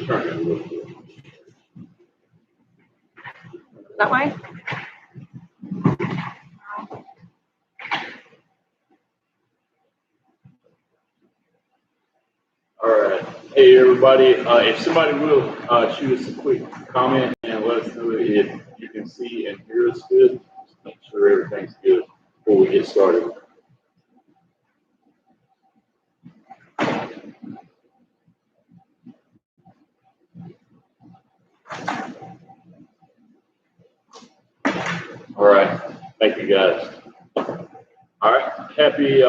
turn it a little bit. That way? All right. Hey, everybody. If somebody will shoot us a quick comment and let us know if you can see and hear us good, just make sure everything's good before we get started. All right. Thank you, guys. All right. Happy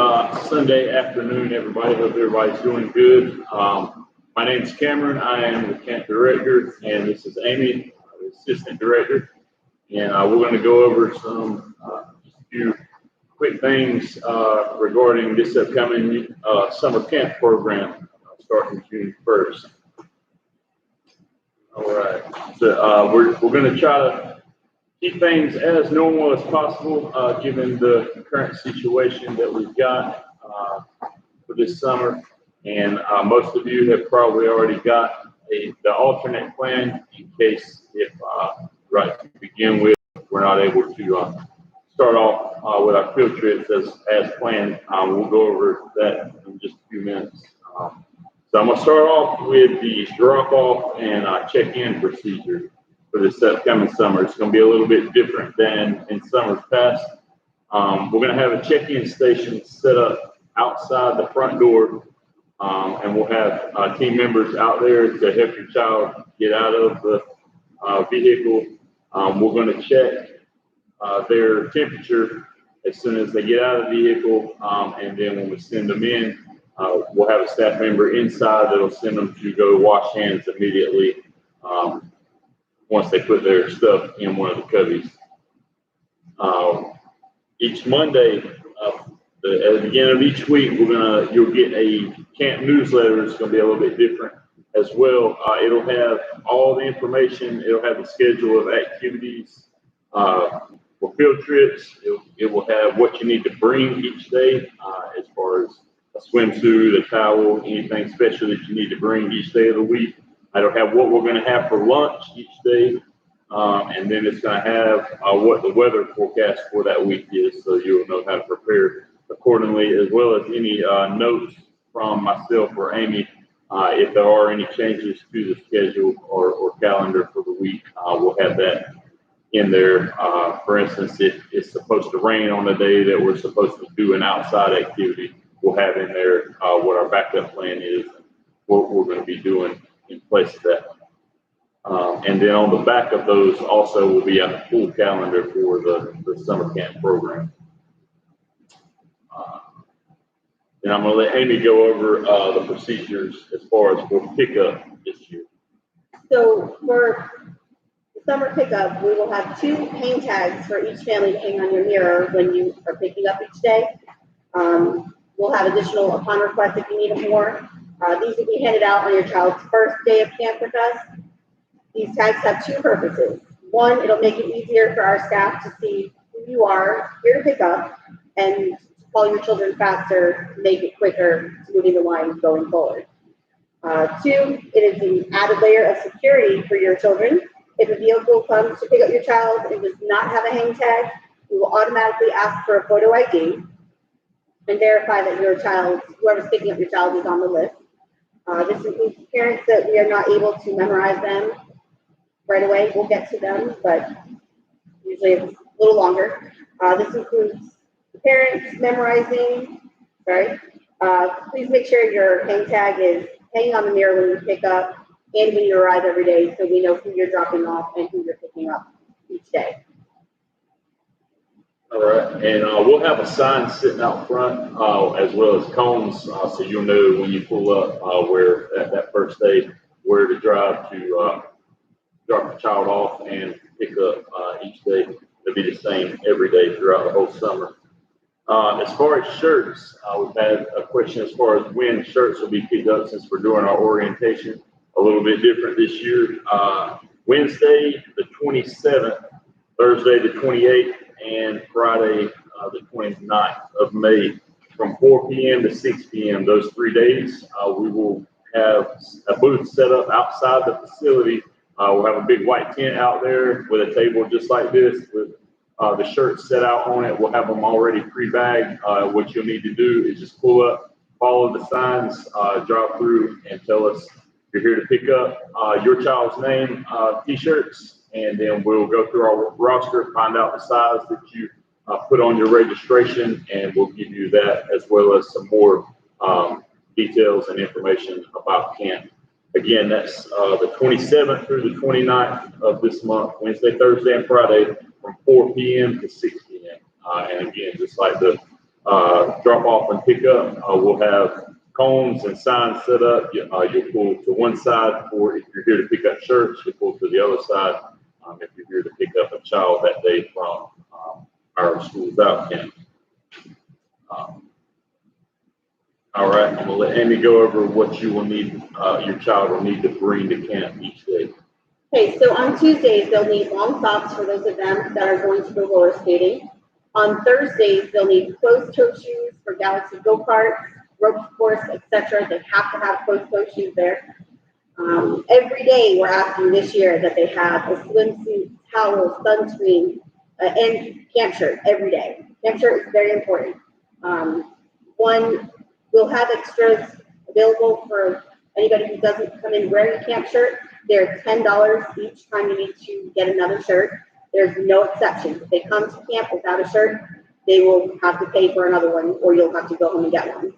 Sunday afternoon, everybody. Hope everybody's doing good. My name is Cameron. I am the camp director, and this is Amy, the assistant director. And we're going to go over some just a few quick things regarding this upcoming summer camp program starting June 1st. All right. So we're going to try to keep things as normal as possible, given the current situation that we've got for this summer. And most of you have probably already got the alternate plan in case if, right to begin with, we're not able to start off with our field trips as planned. We'll go over that in just a few minutes. So I'm going to start off with the drop-off and check-in procedure for this upcoming summer. It's going to be a little bit different than in summers past. We're going to have a check-in station set up outside the front door, and we'll have team members out there to help your child get out of the vehicle. We're going to check their temperature as soon as they get out of the vehicle, and then when we send them in, we'll have a staff member inside that'll send them to go wash hands immediately once they put their stuff in one of the cubbies. Each Monday, at the beginning of each week, you'll get a camp newsletter. It's going to be a little bit different as well. It'll have all the information. It'll have the schedule of activities for field trips. It will have what you need to bring each day as far as a swimsuit, a towel, anything special that you need to bring each day of the week. It'll have what we're going to have for lunch each day, and then it's going to have what the weather forecast for that week is, so you'll know how to prepare accordingly, as well as any notes from myself or Amy if there are any changes to the schedule or calendar for the week. We'll have that in there. For instance, if it's supposed to rain on the day that we're supposed to do an outside activity, we'll have in there what our backup plan is, and what we're going to be doing in place of that. And then on the back of those also will be a full calendar for the summer camp program. And I'm going to let Amy go over the procedures as far as for pickup this year. So for the summer pickup, we will have 2 hang tags for each family to hang on your mirror when you are picking up each day. We'll have additional upon request if you need more. These will be handed out on your child's first day of camp with us. These tags have 2 purposes. One, it'll make it easier for our staff to see who you are here to pick up and call your children faster, make it quicker, moving the line going forward. 2, it is an added layer of security for your children. If a vehicle comes to pick up your child and does not have a hang tag, we will automatically ask for a photo ID and verify that your child, whoever's picking up your child, is on the list. This includes parents that we are not able to memorize them right away. We'll get to them, but usually it's a little longer. This includes the parents memorizing, please make sure your hang tag is hanging on the mirror when you pick up and when you arrive every day, so we know who you're dropping off and who you're picking up each day. All right, and we'll have a sign sitting out front as well as cones, so you'll know when you pull up where that first day where to drive to drop the child off and pick up each day. It'll be the same every day throughout the whole summer. As far as shirts, we've had a question as far as when shirts will be picked up since we're doing our orientation a little bit different this year. Wednesday the 27th, Thursday the 28th, and Friday the 29th of May from 4 p.m. to 6 p.m. Those 3 days, we will have a booth set up outside the facility. We'll have a big white tent out there with a table just like this with the shirts set out on it. We'll have them already pre-bagged. What you'll need to do is just pull up, follow the signs, drive through, and tell us you're here to pick up your child's name t-shirts, and then we'll go through our roster, find out the size that you put on your registration, and we'll give you that as well as some more details and information about camp. Again, that's the 27th through the 29th of this month, Wednesday, Thursday, and Friday from 4 p.m. to 6 p.m. And again, just like the drop off and pick up, we'll have cones and signs set up. You'll pull to one side for if you're here to pick up shirts, you pull to the other side if you're here to pick up a child that day from our schools out camp. All right, I'm gonna let Amy go over what you will need, your child will need to bring to camp each day. Okay, so on Tuesdays, they'll need long socks for those of them that are going to go roller skating. On Thursdays, they'll need closed-toe shoes for Galaxy go-karts, rope course, etc. They have to have closed-toe shoes there. Every day, we're asking this year that they have a swimsuit, towel, sunscreen, and camp shirt every day. Camp shirt is very important. We'll have extras available for anybody who doesn't come in wearing a camp shirt. They're $10 each time you need to get another shirt. There's no exception. If they come to camp without a shirt, they will have to pay for another one, or you'll have to go home and get one.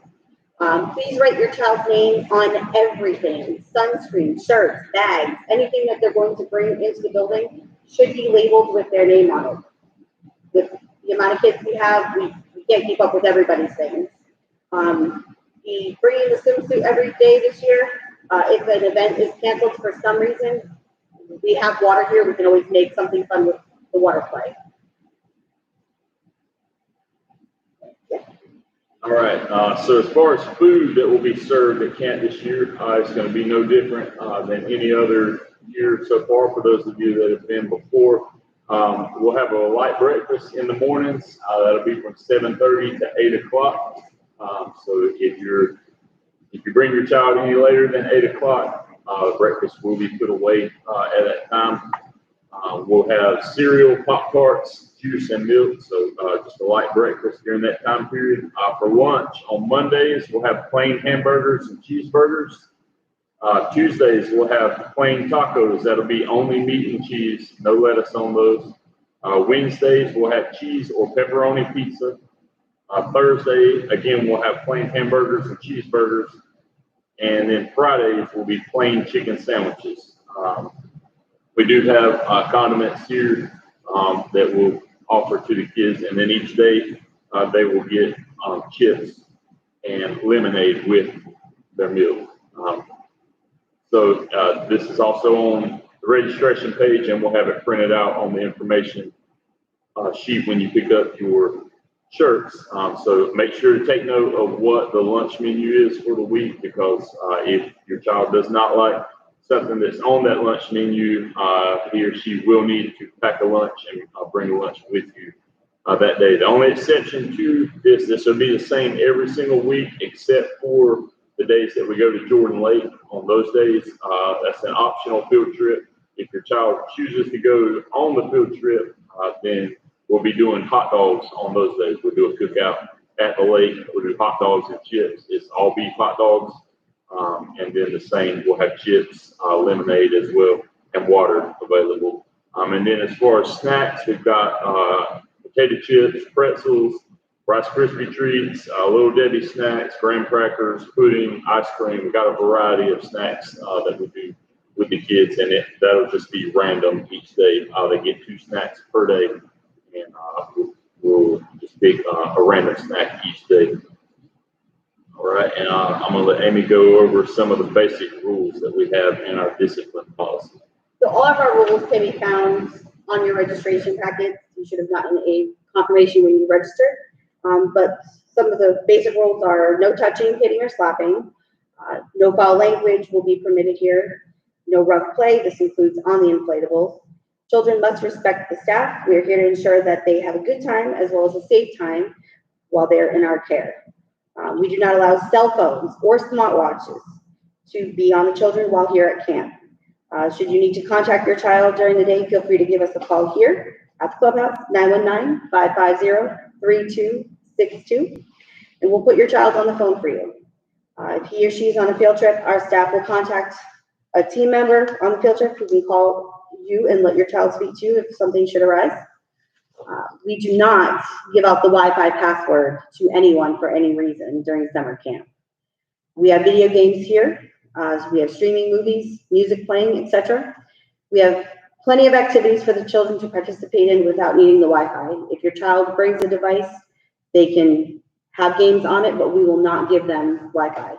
Please write your child's name on everything. Sunscreen, shirts, bags, anything that they're going to bring into the building should be labeled with their name on it. With the amount of kids we have, we can't keep up with everybody's things. The bringing the swimsuit every day this year, if an event is canceled for some reason, we have water here. We can always make something fun with the water play. Yeah. All right, so as far as food that will be served at camp this year, it's going to be no different than any other year so far for those of you that have been before. We'll have a light breakfast in the mornings. That'll be from 7:30 to 8 o'clock. So if you bring your child any later than 8 o'clock, breakfast will be put away at that time. We'll have cereal, Pop-Tarts, juice, and milk. So just a light breakfast during that time period. For lunch on Mondays, we'll have plain hamburgers and cheeseburgers. Tuesdays, we'll have plain tacos. That'll be only meat and cheese, no lettuce on those. Wednesdays, we'll have cheese or pepperoni pizza. Thursday, again, we'll have plain hamburgers and cheeseburgers. And then Fridays will be plain chicken sandwiches. We do have condiments here that we'll offer to the kids. And then each day, they will get chips and lemonade with their meal. So this is also on the registration page, and we'll have it printed out on the information sheet when you pick up your shirts. So make sure to take note of what the lunch menu is for the week, because if your child does not like something that's on that lunch menu, he or she will need to pack a lunch and bring a lunch with you that day. The only exception to this will be the same every single week except for the days that we go to Jordan Lake. On those days, that's an optional field trip. If your child chooses to go on the field trip, then we'll be doing hot dogs on those days. We'll do a cookout at the lake. We'll do hot dogs and chips. It's all beef hot dogs. And then the same, we'll have chips, lemonade as well, and water available. And then as far as snacks, we've got potato chips, pretzels, Rice Krispie treats, Little Debbie snacks, graham crackers, pudding, ice cream. We've got a variety of snacks that we do with the kids, and that'll just be random each day. They get 2 snacks per day, and we'll just pick a random snack each day. All right, and I'm going to let Amy go over some of the basic rules that we have in our discipline policy. So all of our rules can be found on your registration packet. You should have gotten a confirmation when you registered. But some of the basic rules are no touching, hitting, or slapping. No foul language will be permitted here. No rough play. This includes on the inflatables. Children must respect the staff. We are here to ensure that they have a good time as well as a safe time while they're in our care. We do not allow cell phones or smartwatches. to be on the children while here at camp. Should you need to contact your child during the day, feel free to give us a call here at the clubhouse, 919-550-3262, and we'll put your child on the phone for you. If he or she is on a field trip, our staff will contact a team member on the field trip who can call you and let your child speak to you if something should arise. We do not give out the Wi-Fi password to anyone for any reason during summer camp. We have video games here. We have streaming movies, music playing, etc. We have plenty of activities for the children to participate in without needing the Wi-Fi. If your child brings a device, they can have games on it, but we will not give them Wi-Fi.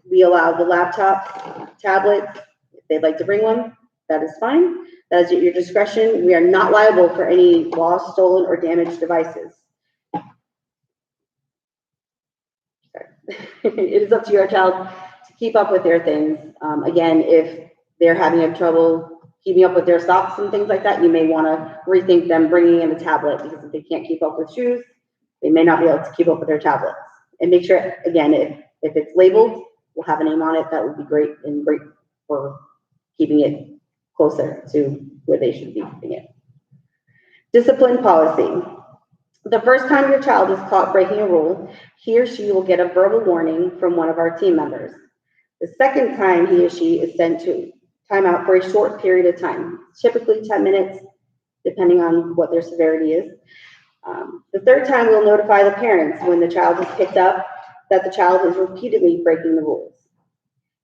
We allow the laptop, tablet, if they'd like to bring one, that is fine. That is at your discretion. We are not liable for any lost, stolen, or damaged devices. It is up to your child to keep up with their things. Again, if they're having trouble keeping up with their socks and things like that, you may want to rethink them bringing in a tablet, because if they can't keep up with shoes, they may not be able to keep up with their tablets. And make sure, again, if it's labeled, we'll have a name on it. That would be great, and great for keeping it closer to where they should be keeping it. Discipline policy. The first time your child is caught breaking a rule, he or she will get a verbal warning from one of our team members. The second time he or she is sent to timeout for a short period of time, typically 10 minutes, depending on what their severity is. The third time we'll notify the parents when the child is picked up that the child is repeatedly breaking the rules.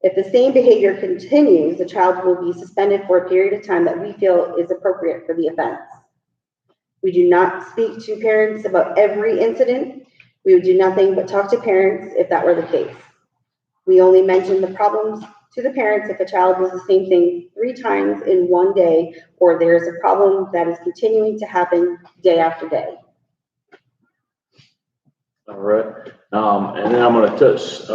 If the same behavior continues, the child will be suspended for a period of time that we feel is appropriate for the offense. We do not speak to parents about every incident. We would do nothing but talk to parents if that were the case. We only mention the problems to the parents if a child does the same thing 3 times in one day, or there's a problem that is continuing to happen day after day. All right. And then I'm going to touch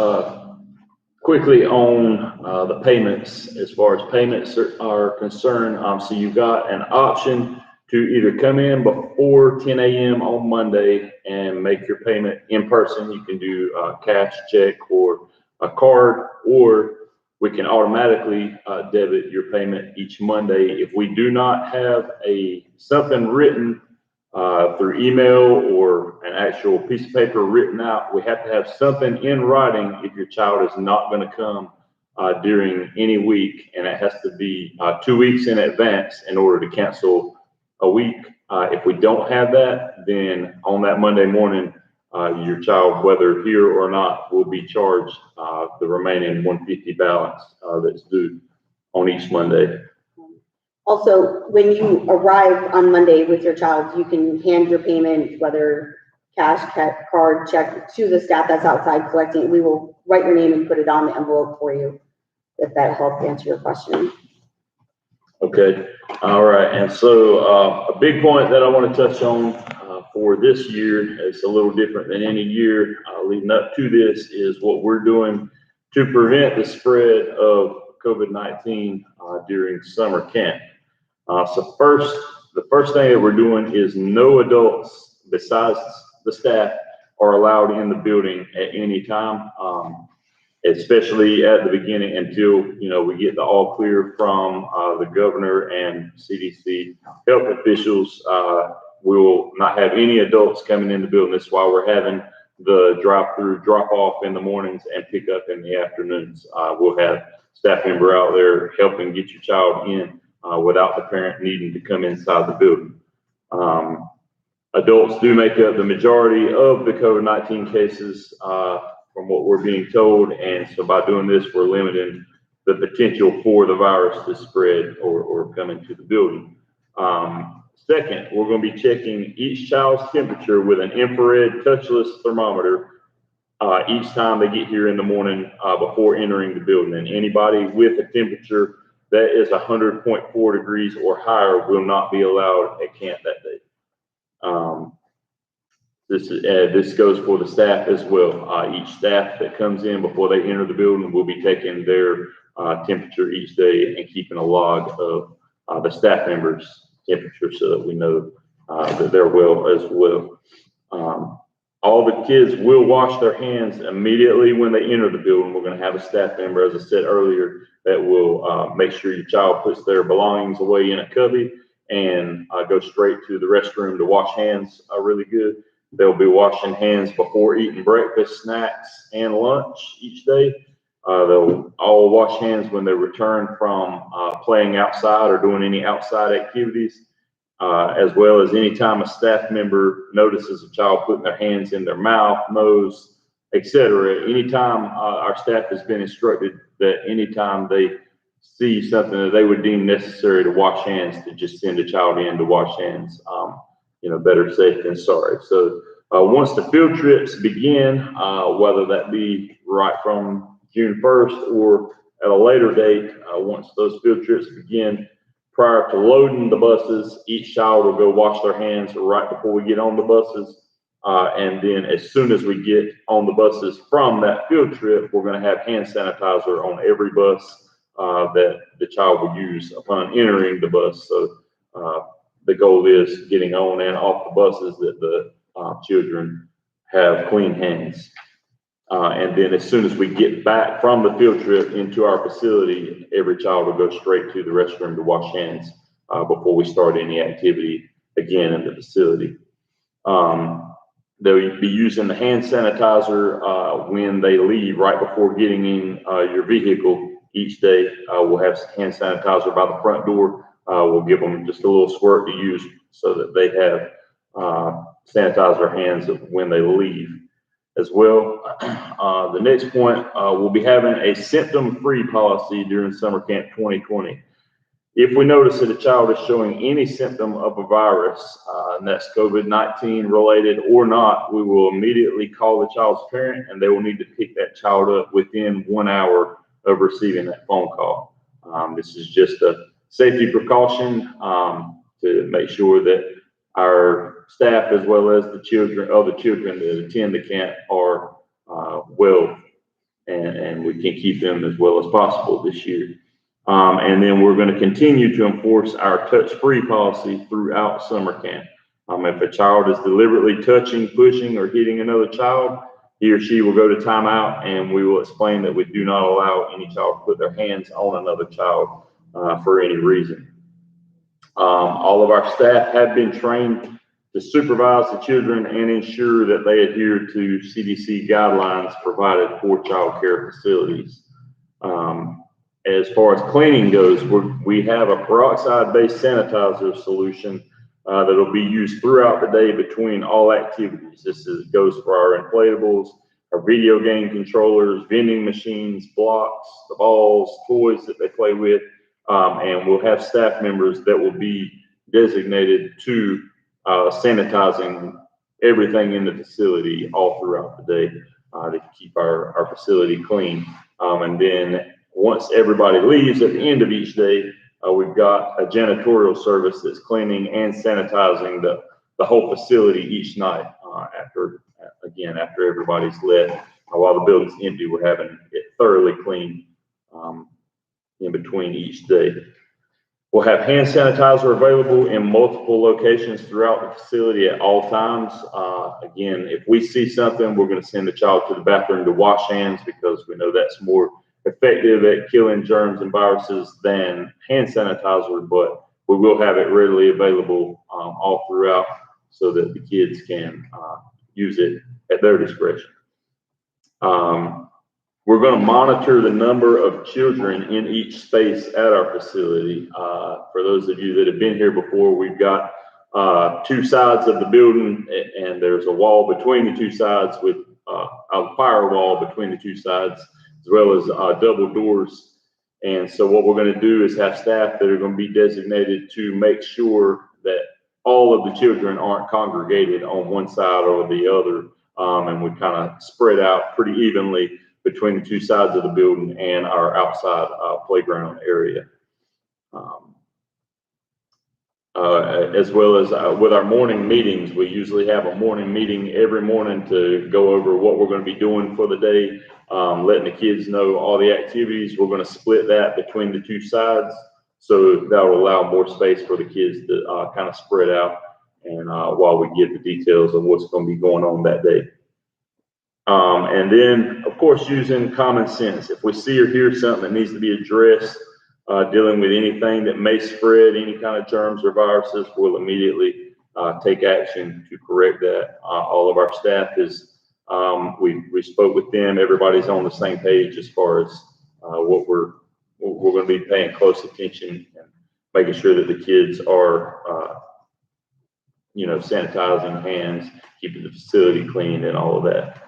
quickly on the payments. As far as payments are concerned, so you've got an option to either come in before 10 a.m. on Monday and make your payment in person. You can do cash, check, or a card, or we can automatically debit your payment each Monday. If we do not have something written through email or an actual piece of paper written out, we have to have something in writing if your child is not going to come during any week, and it has to be 2 weeks in advance in order to cancel a week. If we don't have that, then on that Monday morning, your child, whether here or not, will be charged the remaining $150 balance that's due on each Monday. Also, when you arrive on Monday with your child, you can hand your payment, whether cash, card, check, to the staff that's outside collecting. We will write your name and put it on the envelope for you, if that helps answer your question. Okay. All right. And so a big point that I want to touch on for this year, it's a little different than any year leading up to this, is what we're doing to prevent the spread of COVID-19 during summer camp. So the first thing that we're doing is no adults besides the staff are allowed in the building at any time, especially at the beginning until we get the all clear from the governor and CDC health officials. We will not have any adults coming in the building. That's why we're having the drive-through drop-off in the mornings and pick up in the afternoons. We'll have staff member out there helping get your child in without the parent needing to come inside the building. Adults do make up the majority of the COVID-19 cases from what we're being told, and so by doing this, we're limiting the potential for the virus to spread or come into the building. Second, we're going to be checking each child's temperature with an infrared touchless thermometer each time they get here in the morning before entering the building. And anybody with a temperature that is 100.4 degrees or higher will not be allowed at camp that day. This goes for the staff as well. Each staff that comes in before they enter the building will be taking their temperature each day and keeping a log of the staff members' temperature so that we know that they're well as well. All the kids will wash their hands immediately when they enter the building. We're going to have a staff member, as I said earlier, that will make sure your child puts their belongings away in a cubby and go straight to the restroom to wash hands really good. They'll be washing hands before eating breakfast, snacks, and lunch each day. They'll all wash hands when they return from playing outside or doing any outside activities. As well as anytime a staff member notices a child putting their hands in their mouth, nose, etc. Anytime our staff has been instructed that anytime they see something that they would deem necessary to wash hands, to just send a child in to wash hands. Better safe than sorry. So once the field trips begin, whether that be right from June 1st or at a later date, once those field trips begin, prior to loading the buses, each child will go wash their hands right before we get on the buses. And then as soon as we get on the buses from that field trip, we're going to have hand sanitizer on every bus that the child will use upon entering the bus. So the goal is getting on and off the buses that the children have clean hands. And then as soon as we get back from the field trip into our facility, every child will go straight to the restroom to wash hands before we start any activity again in the facility. They'll be using the hand sanitizer when they leave, right before getting in your vehicle each day. We'll have hand sanitizer by the front door. We'll give them just a little squirt to use so that they have sanitizer hands when they leave. As well, the next point, we'll be having a symptom-free policy during summer camp 2020. If we notice that a child is showing any symptom of a virus, and that's COVID-19 related or not, we will immediately call the child's parent, and they will need to pick that child up within 1 hour of receiving that phone call. This is just a safety precaution to make sure that our staff, as well as the other children that attend the camp, are well, and we can keep them as well as possible this year. And then we're going to continue to enforce our touch-free policy throughout summer camp. If a child is deliberately touching, pushing, or hitting another child, he or she will go to timeout, and we will explain that we do not allow any child to put their hands on another child for any reason. All of our staff have been trained to supervise the children and ensure that they adhere to CDC guidelines provided for child care facilities. As far as cleaning goes, we have a peroxide-based sanitizer solution that will be used throughout the day between all activities. This goes for our inflatables, our video game controllers, vending machines, blocks, the balls, toys that they play with. And we'll have staff members that will be designated to sanitizing everything in the facility all throughout the day to keep our facility clean. And then once everybody leaves at the end of each day, we've got a janitorial service that's cleaning and sanitizing the whole facility each night after everybody's left. While the building's empty, we're having it thoroughly cleaned in between each day. We'll have hand sanitizer available in multiple locations throughout the facility at all times. Again, if we see something, we're going to send the child to the bathroom to wash hands because we know that's more effective at killing germs and viruses than hand sanitizer, but we will have it readily available all throughout so that the kids can use it at their discretion. We're going to monitor the number of children in each space at our facility. For those of you that have been here before, we've got two sides of the building, and there's a wall between the two sides with a firewall between the two sides, as well as double doors. And so what we're going to do is have staff that are going to be designated to make sure that all of the children aren't congregated on one side or the other, and we kind of spread out pretty evenly between the two sides of the building and our outside playground area. As well as with our morning meetings, we usually have a morning meeting every morning to go over what we're going to be doing for the day, letting the kids know all the activities. We're going to split that between the two sides, so that will allow more space for the kids to kind of spread out. and while we get the details of what's going to be going on that day. And then, of course, using common sense. If we see or hear something that needs to be addressed, dealing with anything that may spread any kind of germs or viruses, we'll immediately take action to correct that. All of our staff is, we spoke with them. Everybody's on the same page as far as what we're going to be paying close attention and making sure that the kids are, sanitizing hands, keeping the facility clean, and all of that.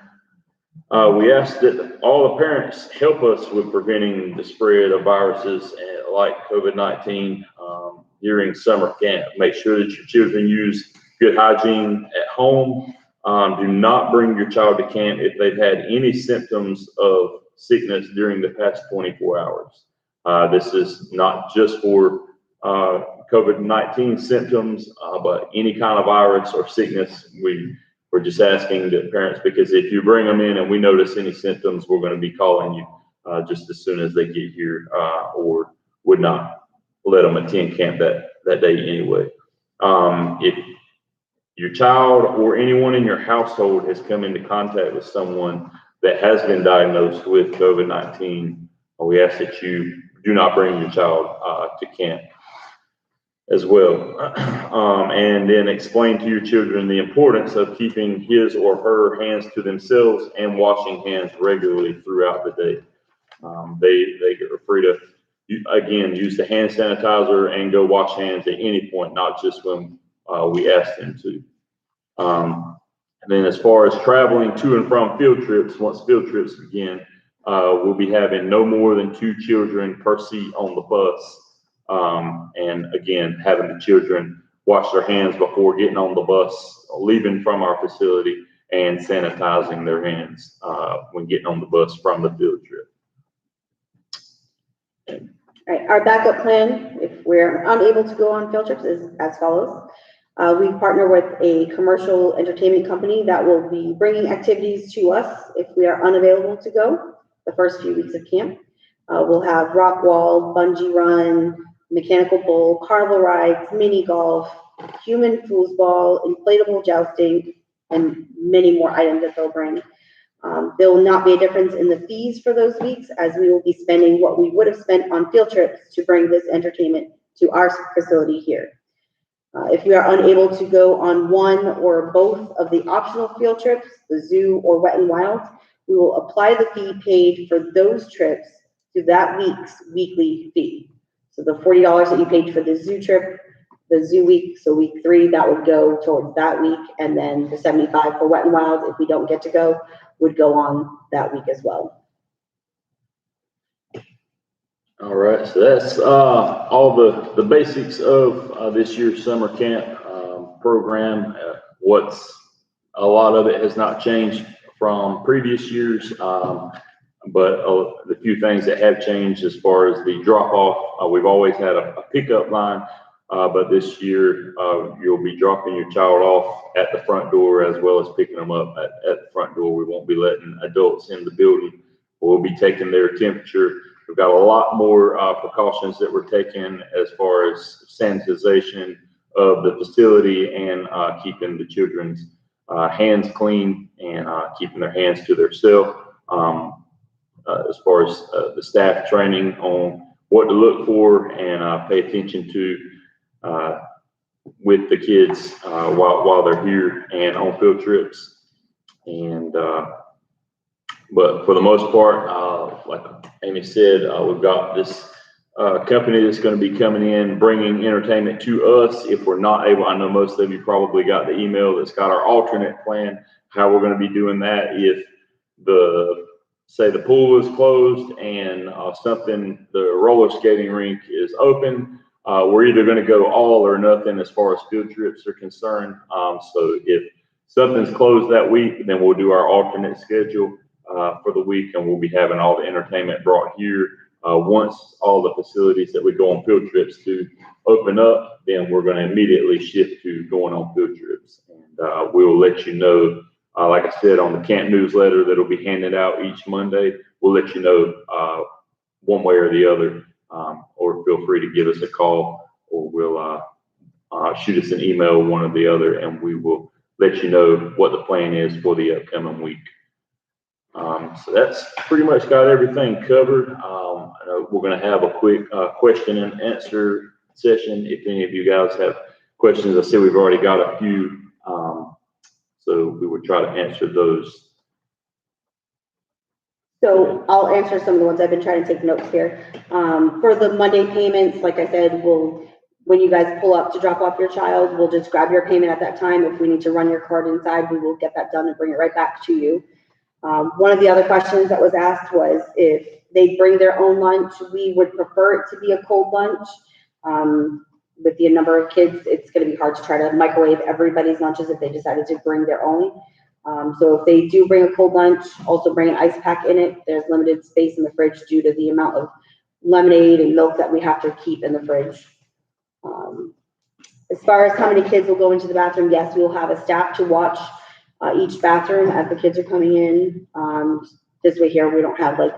We ask that all the parents help us with preventing the spread of viruses like COVID-19 during summer camp. Make sure that your children use good hygiene at home. Do not bring your child to camp if they've had any symptoms of sickness during the past 24 hours. This is not just for COVID-19 symptoms, but any kind of virus or sickness. We're just asking the parents, because if you bring them in and we notice any symptoms, we're going to be calling you just as soon as they get here, or would not let them attend camp that day anyway. If your child or anyone in your household has come into contact with someone that has been diagnosed with COVID-19, we ask that you do not bring your child to camp as well. And then explain to your children the importance of keeping his or her hands to themselves and washing hands regularly throughout the day. They are free to, again, use the hand sanitizer and go wash hands at any point, not just when we ask them to. And then as far as traveling to and from field trips, once field trips begin, we'll be having no more than 2 children per seat on the bus. And again, having the children wash their hands before getting on the bus, leaving from our facility, and sanitizing their hands when getting on the bus from the field trip. All right, our backup plan, if we're unable to go on field trips, is as follows. We partner with a commercial entertainment company that will be bringing activities to us if we are unavailable to go the first few weeks of camp. We'll have rock wall, bungee run, mechanical bull, carnival rides, mini golf, human foosball, inflatable jousting, and many more items that they'll bring. There will not be a difference in the fees for those weeks, as we will be spending what we would have spent on field trips to bring this entertainment to our facility here. If we are unable to go on one or both of the optional field trips, the zoo or Wet n Wild, we will apply the fee paid for those trips to that week's weekly fee. So the $40 that you paid for the zoo trip, the zoo week, so week 3, that would go towards that week, and then the $75 for Wet n Wild, if we don't get to go, would go on that week as well. All right, so that's all the basics of this year's summer camp program. A lot of it has not changed from previous years, but the few things that have changed as far as the drop-off, we've always had a pickup line, but this year you'll be dropping your child off at the front door as well as picking them up at the front door. We won't be letting adults in the building. We'll be taking their temperature. We've got a lot more precautions that we're taking as far as sanitization of the facility and keeping the children's hands clean and keeping their hands to themselves. As far as the staff training on what to look for and pay attention to with the kids while they're here and on field trips. And but for the most part, like Amy said, we've got this company that's going to be coming in, bringing entertainment to us. If we're not able, I know most of you probably got the email that's got our alternate plan, how we're going to be doing that. If say the pool is closed and the roller skating rink is open, we're either going to go all or nothing as far as field trips are concerned. So if something's closed that week, then we'll do our alternate schedule for the week, and we'll be having all the entertainment brought here. Once all the facilities that we go on field trips to open up, then we're going to immediately shift to going on field trips. And we will let you know, like I said, on the camp newsletter that'll be handed out each Monday. We'll let you know one way or the other, or feel free to give us a call, or we'll shoot us an email, one or the other, and we will let you know what the plan is for the upcoming week. So that's pretty much got everything covered. I know we're going to have a quick question and answer session. If any of you guys have questions, I see we've already got a few, so we will try to answer those. So I'll answer some of the ones I've been trying to take notes here. For the Monday payments, like I said, when you guys pull up to drop off your child, we'll just grab your payment at that time. If we need to run your card inside, we will get that done and bring it right back to you. One of the other questions that was asked was if they bring their own lunch. We would prefer it to be a cold lunch. With the number of kids, it's going to be hard to try to microwave everybody's lunches if they decided to bring their own. So if they do bring a cold lunch, also bring an ice pack in it. There's limited space in the fridge due to the amount of lemonade and milk that we have to keep in the fridge. As far as how many kids will go into the bathroom, yes, we will have a staff to watch each bathroom as the kids are coming in. This way here, we don't have like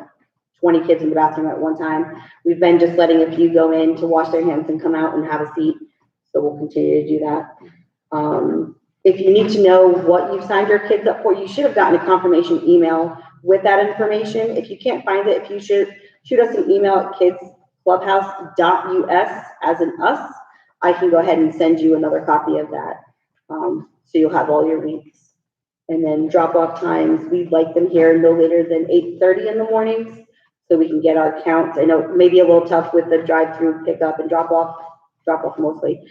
20 kids in the bathroom at one time. We've been just letting a few go in to wash their hands and come out and have a seat. So we'll continue to do that. If you need to know what you've signed your kids up for, you should have gotten a confirmation email with that information. If you can't find it, if you should shoot us an email at kidsclubhouse.us as in us, I can go ahead and send you another copy of that. So you'll have all your weeks. And then drop off times, we'd like them here no later than 8:30 in the mornings so we can get our counts. I know it may be a little tough with the drive-through pickup and drop off mostly.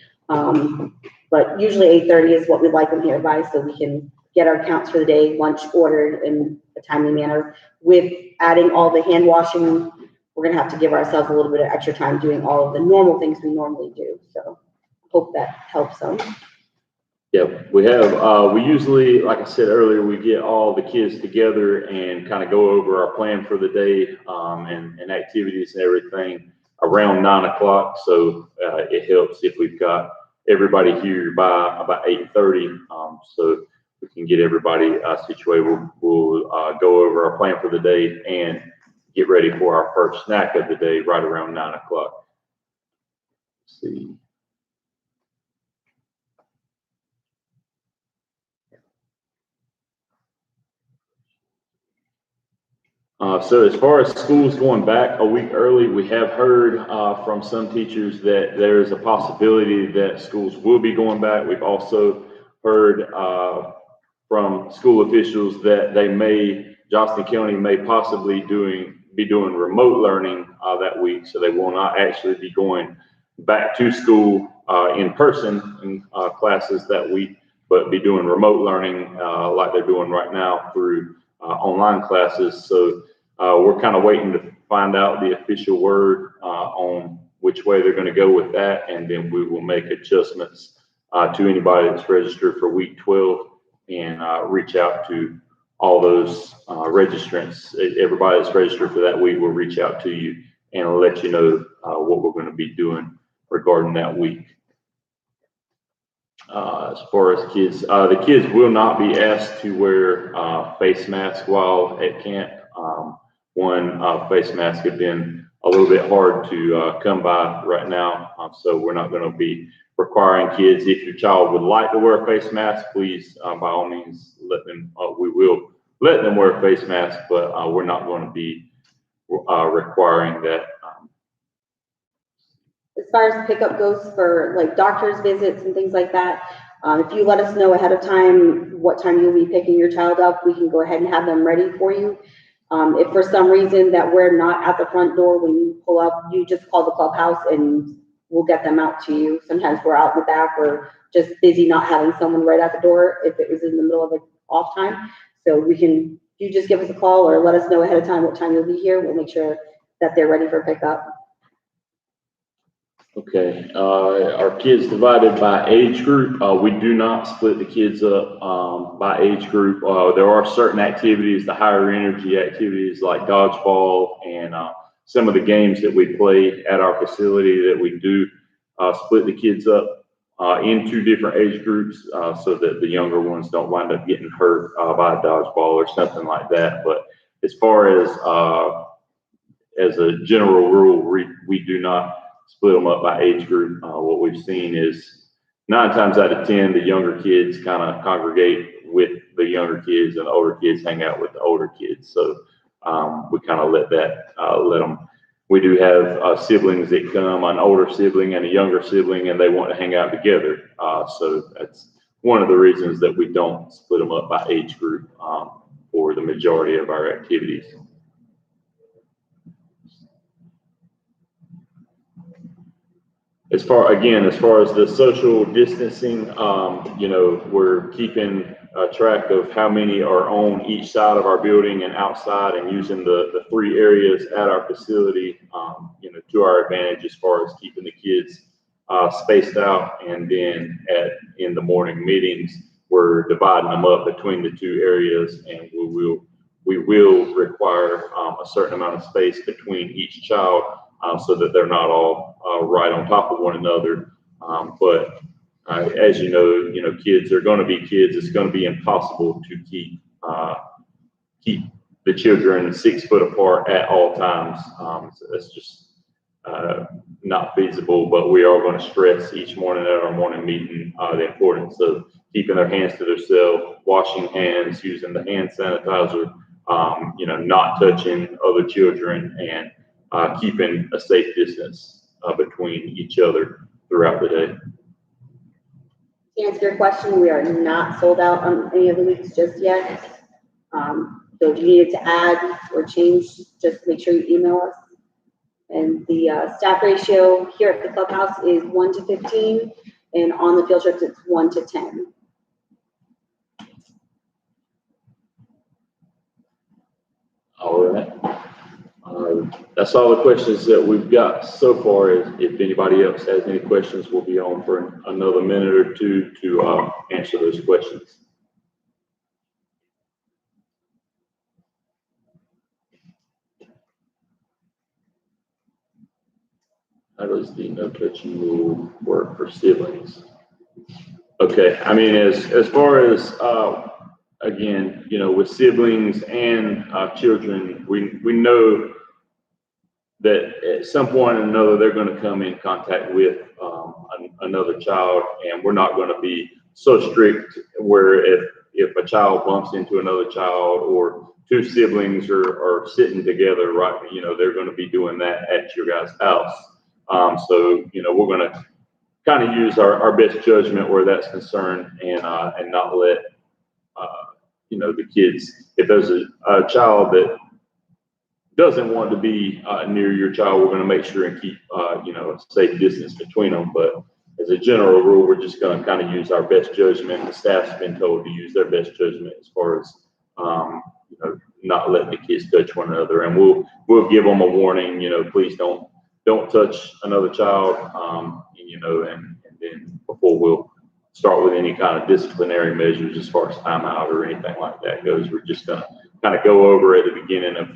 But usually 8:30 is what we'd like them here by, so we can get our counts for the day, lunch ordered in a timely manner. With adding all the hand washing, we're gonna have to give ourselves a little bit of extra time doing all of the normal things we normally do. So hope that helps them. Yeah, we have, we usually, like I said earlier, we get all the kids together and kind of go over our plan for the day, and activities and everything around 9 o'clock. So, it helps if we've got everybody here by about 8:30. So we can get everybody, situated. We'll go over our plan for the day and get ready for our first snack of the day right around 9 o'clock. Let's see. So as far as schools going back a week early, we have heard from some teachers that there is a possibility that schools will be going back. We've also heard from school officials that Johnston County may possibly be doing remote learning that week, so they will not actually be going back to school in person in classes that week, but be doing remote learning like they're doing right now through online classes. So we're kind of waiting to find out the official word on which way they're going to go with that, and then we will make adjustments to anybody that's registered for week 12 and reach out to all those registrants. Everybody that's registered for that week will reach out to you and let you know what we're going to be doing regarding that week. As far as kids, the kids will not be asked to wear face masks while at camp. One face mask has been a little bit hard to come by right now, so we're not going to be requiring kids. If your child would like to wear a face mask, please, by all means, let them. We will let them wear a face mask, but we're not going to be requiring that. As far as pickup goes for like doctor's visits and things like that, if you let us know ahead of time what time you'll be picking your child up, we can go ahead and have them ready for you. If for some reason that we're not at the front door when you pull up, you just call the clubhouse and we'll get them out to you. Sometimes we're out in the back or just busy not having someone right at the door if it was in the middle of an off time. So you just give us a call or let us know ahead of time what time you'll be here. We'll make sure that they're ready for pickup. Okay, our kids divided by age group. We do not split the kids up by age group. There are certain activities, the higher energy activities like dodgeball and some of the games that we play at our facility that we do split the kids up into different age groups so that the younger ones don't wind up getting hurt by a dodgeball or something like that. But as far as a general rule, we do not split them up by age group. What we've seen is 9 times out of 10, the younger kids kind of congregate with the younger kids, and the older kids hang out with the older kids. So we kind of let them. We do have siblings that come, an older sibling and a younger sibling, and they want to hang out together. So that's one of the reasons that we don't split them up by age group for the majority of our activities. As far as the social distancing, we're keeping track of how many are on each side of our building and outside, and using the 3 areas at our facility, to our advantage as far as keeping the kids spaced out. And then in the morning meetings, we're dividing them up between the 2 areas, and we will require a certain amount of space between each child, so that they're not all right on top of one another. But as you know, kids are going to be kids. It's going to be impossible to keep the children 6 foot apart at all times. So that's just not feasible. But we are going to stress each morning at our morning meeting the importance of keeping their hands to themselves, washing hands, using the hand sanitizer, not touching other children, and keeping a safe distance between each other throughout the day. To answer your question, we are not sold out on any of the weeks just yet. So if you needed to add or change, just make sure you email us. And the staff ratio here at the clubhouse is 1 to 15, and on the field trips it's 1 to 10. All right. That's all the questions that we've got so far. If anybody else has any questions, we'll be on for another minute or 2 to answer those questions. How does the no touching rule work for siblings? Okay, I mean, as far as again, with siblings and children, we know that at some point or another they're going to come in contact with another child, and we're not going to be so strict where if a child bumps into another child, or 2 siblings are sitting together, right, they're going to be doing that at your guys' house. So we're going to kind of use our best judgment where that's concerned, and not let the kids, if there's a child that doesn't want to be near your child, we're going to make sure and keep a safe distance between them. But as a general rule, we're just going to kind of use our best judgment. The staff's been told to use their best judgment as far as not letting the kids touch one another, and we'll give them a warning. Please don't touch another child. And then before we'll start with any kind of disciplinary measures as far as timeout or anything like that goes, we're just going to kind of go over at the beginning of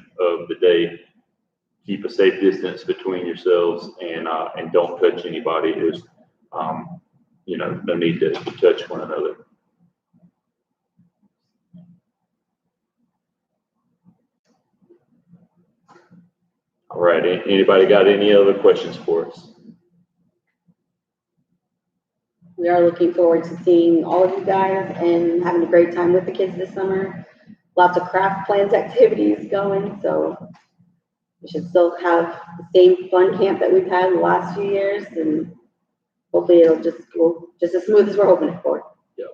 the day, keep a safe distance between yourselves, and don't touch anybody. There's no need to touch one another. All right, anybody got any other questions for us? We are looking forward to seeing all of you guys and having a great time with the kids this summer. Lots of craft plans, activities going, so we should still have the same fun camp that we've had the last few years, and hopefully it'll just go just as smooth as we're hoping it for. Yeah,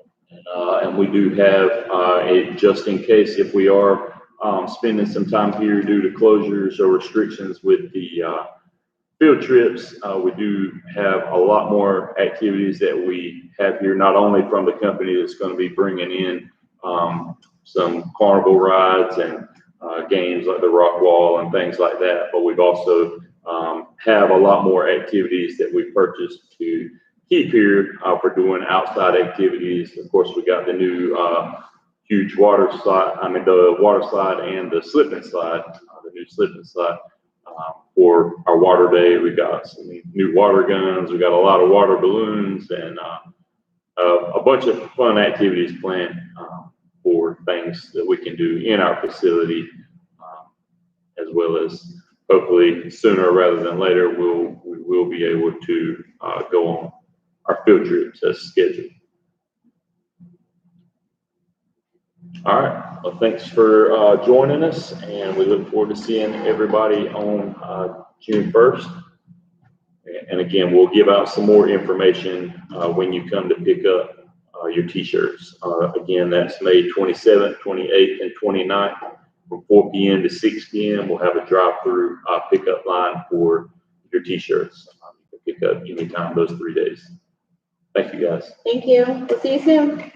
and we do have just in case if we are spending some time here due to closures or restrictions with the field trips, we do have a lot more activities that we have here, not only from the company that's going to be bringing in some carnival rides and games like the rock wall and things like that, but we've also have a lot more activities that we purchased to keep here for doing outside activities. Of course, we got the new huge water slide, the water slide and the slip and slide, the new slip and slide for our water day. We got some new water guns, we got a lot of water balloons, and a bunch of fun activities planned for things that we can do in our facility, as well as hopefully sooner rather than later we will be able to go on our field trips as scheduled. All right, well, thanks for joining us, and we look forward to seeing everybody on June 1st. And again, we'll give out some more information when you come to pick up your t-shirts. Again, that's May 27th, 28th, and 29th from 4 p.m. to 6 p.m. We'll have a drive-through pickup line for your t-shirts. You can pick up anytime those 3 days. Thank you, guys. Thank you. We'll see you soon.